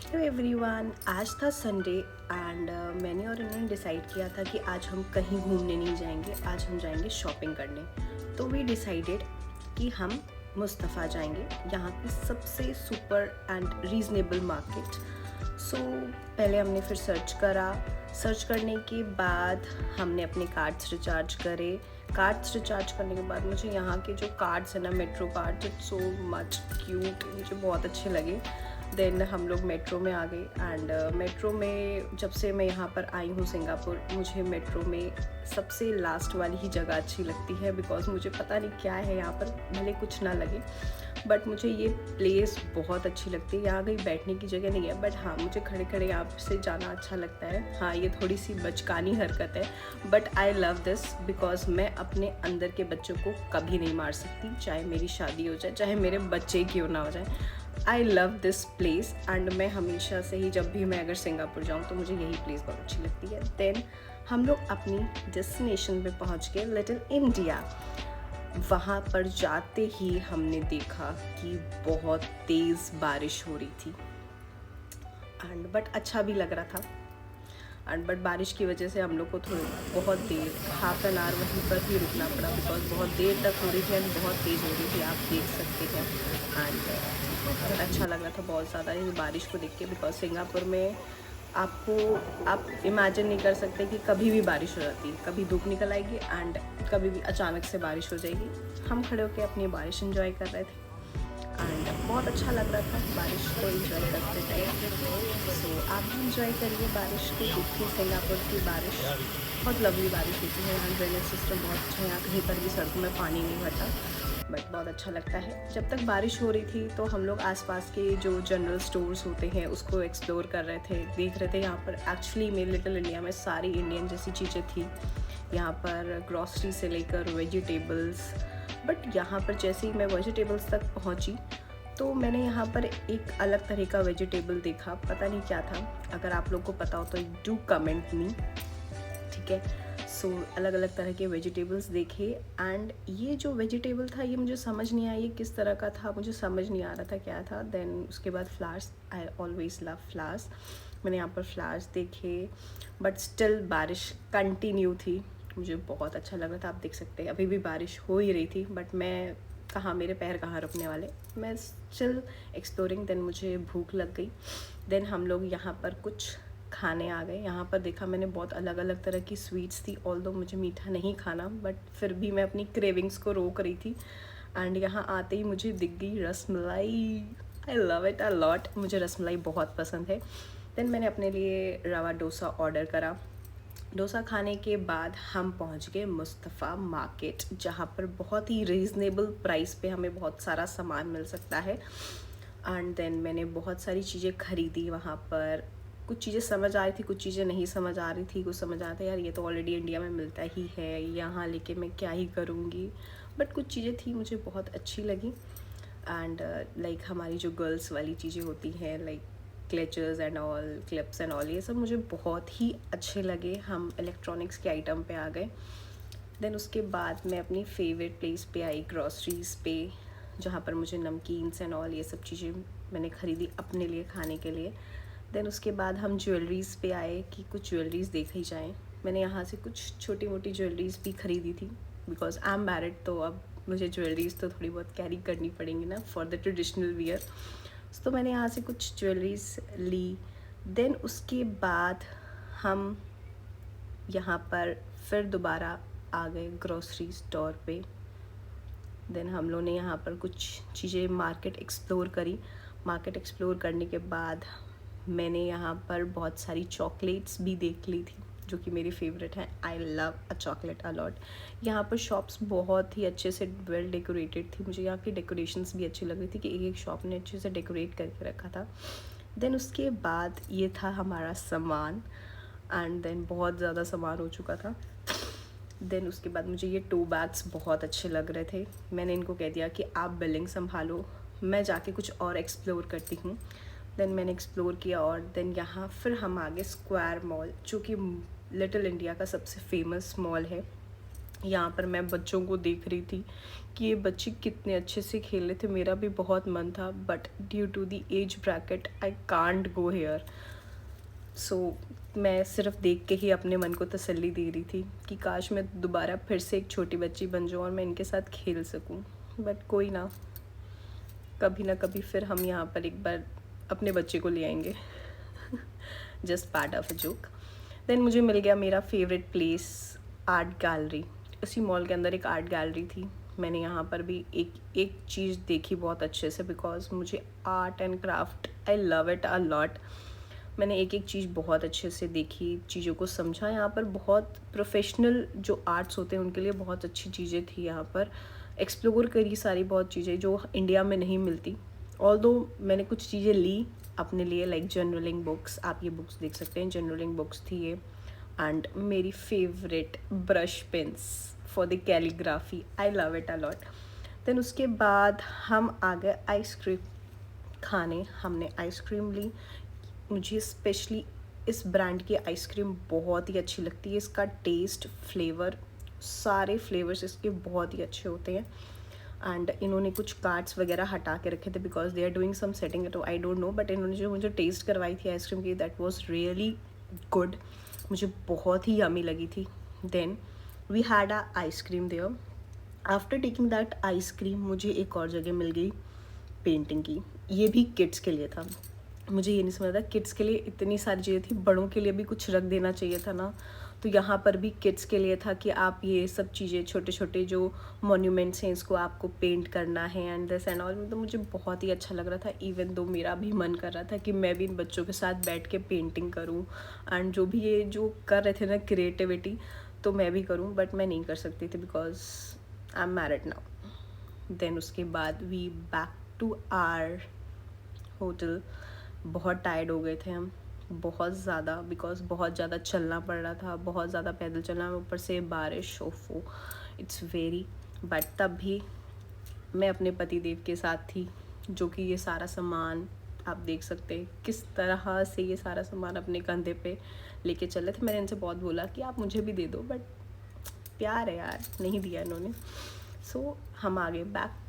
Hello everyone, आज था Sunday and मैंने और इन्होंने डिसाइड किया था कि आज हम कहीं घूमने नहीं जाएंगे, आज हम जाएंगे शॉपिंग करने। तो वी डिसाइडेड कि हम मुस्तफ़ा जाएंगे, यहाँ की सबसे सुपर एंड रीज़नेबल मार्केट। सो पहले हमने फिर सर्च करने के बाद हमने अपने कार्ड्स रिचार्ज करे। कार्ड्स रिचार्ज करने के बाद मुझे यहाँ के जो कार्ड्स हैं ना, metro cards, it's so much cute, मुझे बहुत अच्छे लगे। देन हम लोग मेट्रो में आ गए एंड मेट्रो में जब से मैं यहाँ पर आई हूँ सिंगापुर, मुझे मेट्रो में सबसे लास्ट वाली ही जगह अच्छी लगती है। बिकॉज मुझे पता नहीं क्या है यहाँ पर, भले कुछ ना लगे बट मुझे ये प्लेस बहुत अच्छी लगती है। यहाँ कहीं बैठने की जगह नहीं है बट हाँ, मुझे खड़े खड़े यहाँ से जाना अच्छा लगता है। हाँ, ये थोड़ी सी बचकानी हरकत है but I love this because मैं अपने अंदर के बच्चों को कभी नहीं मार सकती, चाहे मेरी शादी हो जाए, चाहे मेरे बच्चे क्यों ना हो जाए। I love this place and मैं हमेशा से ही जब भी मैं अगर सिंगापुर जाऊँ तो मुझे यही प्लेस बहुत अच्छी लगती है। देन हम लोग अपनी डेस्टिनेशन पे पहुँच गए, लिटिल इंडिया। वहाँ पर जाते ही हमने देखा कि बहुत तेज़ बारिश हो रही थी एंड बट अच्छा भी लग रहा था। एंड बट बारिश की वजह से हम लोग को बहुत देर, हाफ एन आवर वहीं पर ही रुकना पड़ा बिकॉज बहुत देर तक हो रही थी एंड बहुत तेज़ हो रही थी, आप देख सकते हैं। एंड अच्छा लग रहा था बहुत ज़्यादा ये बारिश को देख के, बिकॉज सिंगापुर में आप इमेजिन नहीं कर सकते कि कभी भी बारिश हो जाती है, कभी धूप निकल आएगी एंड कभी भी अचानक से बारिश हो जाएगी। हम खड़े होकर अपनी बारिश एंजॉय कर रहे थे एंड बहुत अच्छा लग रहा था बारिश को एंजॉय करते टाइम। सो आप भी इंजॉय करिए बारिश को, देखिए सिंगापुर की बारिश बहुत लवली बारिश होती है। यहाँ ड्रेनेज सिस्टम बहुत अच्छा है, यहाँ कहीं पर भी सड़कों में पानी नहीं भरता बट बहुत अच्छा लगता है। जब तक बारिश हो रही थी तो हम लोग आसपास के जो जनरल स्टोर्स होते हैं उसको एक्सप्लोर कर रहे थे, देख रहे थे। यहाँ पर एक्चुअली में लिटिल इंडिया में सारी इंडियन जैसी चीज़ें थी, यहाँ पर ग्रॉसरी से लेकर वेजिटेबल्स। बट यहाँ पर जैसे ही मैं वेजिटेबल्स तक पहुँची तो मैंने यहाँ पर एक अलग तरह का वेजिटेबल देखा, पता नहीं क्या था। अगर आप लोग को पता हो तो डू कमेंट मी, ठीक है। सो अलग अलग तरह के वेजिटेबल्स देखे एंड ये जो वेजिटेबल था ये मुझे समझ नहीं आया ये किस तरह का था, मुझे समझ नहीं आ रहा था क्या था। देन उसके बाद flowers, I always love flowers. मैंने यहाँ पर फ्लावर्स देखे बट स्टिल बारिश कंटिन्यू थी, मुझे बहुत अच्छा लग रहा था। आप देख सकते हैं अभी भी बारिश हो ही रही थी बट मैं कहाँ, मेरे पैर कहाँ रुकने वाले, मैं स्टिल एक्सप्लोरिंग। देन मुझे भूख लग गई। देन हम लोग यहाँ पर कुछ खाने आ गए। यहाँ पर देखा मैंने बहुत अलग अलग तरह की स्वीट्स थी, ऑल्दो मुझे मीठा नहीं खाना बट फिर भी मैं अपनी क्रेविंग्स को रोक रही थी। एंड यहाँ आते ही मुझे दिख गई रसमलाई। आई लव इट अ लॉट, मुझे रसमलाई बहुत पसंद है। देन मैंने अपने लिए रवा डोसा ऑर्डर करा। डोसा खाने के बाद हम पहुंच गए मुस्तफ़ा मार्केट, जहाँ पर बहुत ही रीज़नेबल प्राइस पे हमें बहुत सारा सामान मिल सकता है। एंड देन मैंने बहुत सारी चीज़ें ख़रीदी वहाँ पर। कुछ चीज़ें समझ आ रही थी, कुछ चीज़ें नहीं समझ आ रही थी। कुछ समझ आ रहा था यार ये तो ऑलरेडी इंडिया में मिलता ही है, यहाँ लेके मैं क्या ही करूँगी। बट कुछ चीज़ें थी मुझे बहुत अच्छी लगी। एंड लाइक हमारी जो गर्ल्स वाली चीज़ें होती हैं, like clutchers and all, clips and all, ये सब मुझे बहुत ही अच्छे लगे। हम इलेक्ट्रॉनिक्स के आइटम पे आ गए। देन उसके बाद मैं अपनी फेवरेट प्लेस पे आई, ग्रॉसरीज़ पे, जहाँ पर मुझे नमकीन्स एंड ऑल ये सब चीज़ें मैंने ख़रीदी अपने लिए खाने के लिए। देन उसके बाद हम ज्वेलरीज़ पे आए कि कुछ ज्वेलरीज़ देखी जाएँ। मैंने यहाँ से कुछ छोटी मोटी ज्वेलरीज़ भी ख़रीदी थी बिकॉज आई एम मैरिड, तो अब मुझे ज्वेलरीज़ तो थोड़ी बहुत कैरी करनी पड़ेंगी ना फॉर द ट्रेडिशनल वियर। तो मैंने यहाँ से कुछ ज्वेलरीज ली। देन उसके बाद हम यहाँ पर फिर दोबारा आ गए ग्रॉसरी स्टोर पे। देन हम लोगों ने यहाँ पर कुछ चीज़ें मार्केट एक्सप्लोर करी। मार्केट एक्सप्लोर करने के बाद मैंने यहाँ पर बहुत सारी चॉकलेट्स भी देख ली थी जो कि मेरी फेवरेट है। I love a chocolate a lot. यहाँ पर शॉप्स बहुत ही अच्छे से वेल डेकोरेटेड थी, मुझे यहाँ की डेकोरेशंस भी अच्छी लग रही थी कि एक एक शॉप ने अच्छे से डेकोरेट करके रखा था। देन उसके बाद ये था हमारा सामान एंड देन बहुत ज़्यादा सामान हो चुका था। देन उसके बाद मुझे ये 2 बैग्स बहुत अच्छे लग रहे थे। मैंने इनको कह दिया कि आप बिलिंग संभालो, मैं जाके कुछ और एक्सप्लोर करती हूँ। देन मैंने एक्सप्लोर किया और देन यहाँ फिर हम आ गए स्क्वायर मॉल, जो कि लिटिल इंडिया का सबसे फेमस मॉल है। यहाँ पर मैं बच्चों को देख रही थी कि ये बच्चे कितने अच्छे से खेल रहे थे। मेरा भी बहुत मन था, but due to the age bracket I can't go here. So मैं सिर्फ देख के ही अपने मन को तसल्ली दे रही थी कि काश मैं दोबारा फिर से एक छोटी बच्ची बन जाऊँ और मैं इनके साथ खेल सकूँ। बट कोई ना, कभी ना कभी फिर हम यहाँ पर एक बार अपने बच्चे को ले आएंगे। Just part of a joke. Then मुझे मिल गया मेरा फेवरेट प्लेस, आर्ट गैलरी। उसी मॉल के अंदर एक आर्ट गैलरी थी। मैंने यहाँ पर भी एक चीज़ देखी बहुत अच्छे से, बिकॉज मुझे art and craft I love it a lot. मैंने एक एक चीज़ बहुत अच्छे से देखी, चीज़ों को समझा। यहाँ पर बहुत प्रोफेशनल जो आर्ट्स होते हैं उनके लिए बहुत अच्छी चीज़ें थी। यहाँ पर एक्सप्लोर करी सारी बहुत चीज़ें जो इंडिया में नहीं मिलती। ऑल्दो मैंने कुछ चीज़ें ली अपने लिए, लाइक जर्नलिंग बुक्स। आप ये बुक्स देख सकते हैं, जर्नलिंग बुक्स थी ये। एंड मेरी favourite brush pens for the calligraphy, I love it a lot. Then उसके बाद हम आ गए आइसक्रीम खाने। हमने आइसक्रीम ली। मुझे स्पेशली इस ब्रांड की आइसक्रीम बहुत ही अच्छी लगती है। इसका टेस्ट, फ्लेवर, सारे फ्लेवर्स इसके बहुत ही अच्छे होते हैं। एंड इन्होंने कुछ कार्ड्स वगैरह हटा के रखे थे because they are doing some setting, तो आई डोंट नो, बट इन्होंने जो मुझे टेस्ट करवाई थी आइसक्रीम की, दैट वाज रियली गुड। मुझे बहुत ही यमी लगी थी। Then we had a ice cream there. After taking that ice cream मुझे एक और जगह मिल गई पेंटिंग की। ये भी किड्स के लिए था। मुझे ये नहीं समझ था, किड्स के लिए इतनी सारी चीज़ें थी, बड़ों के लिए भी कुछ रख देना चाहिए था ना। तो यहाँ पर भी किड्स के लिए था कि आप ये सब चीज़ें, छोटे छोटे जो मॉन्यूमेंट्स हैं, इसको आपको पेंट करना है एंड दिस एंड ऑल। तो मुझे बहुत ही अच्छा लग रहा था। इवन दो मेरा भी मन कर रहा था कि मैं भी इन बच्चों के साथ बैठ के पेंटिंग करूँ एंड जो भी ये जो कर रहे थे ना क्रिएटिविटी, तो मैं भी करूँ, बट मैं नहीं कर सकती थी because I am married now. Then उसके बाद we back to our hotel. बहुत टायर्ड हो गए थे हम, बहुत ज़्यादा, बिकॉज बहुत ज़्यादा चलना पड़ रहा था, बहुत ज़्यादा पैदल चलना, ऊपर से बारिश, ओफो, इट्स वेरी। बट तब भी मैं अपने पति देव के साथ थी, जो कि ये सारा सामान आप देख सकते हैं किस तरह से ये सारा सामान अपने कंधे पे लेके चल रहे थे। मैंने इनसे बहुत बोला कि आप मुझे भी दे दो, बट प्यार है यार, नहीं दिया इन्होंने। सो हम आ गए बैक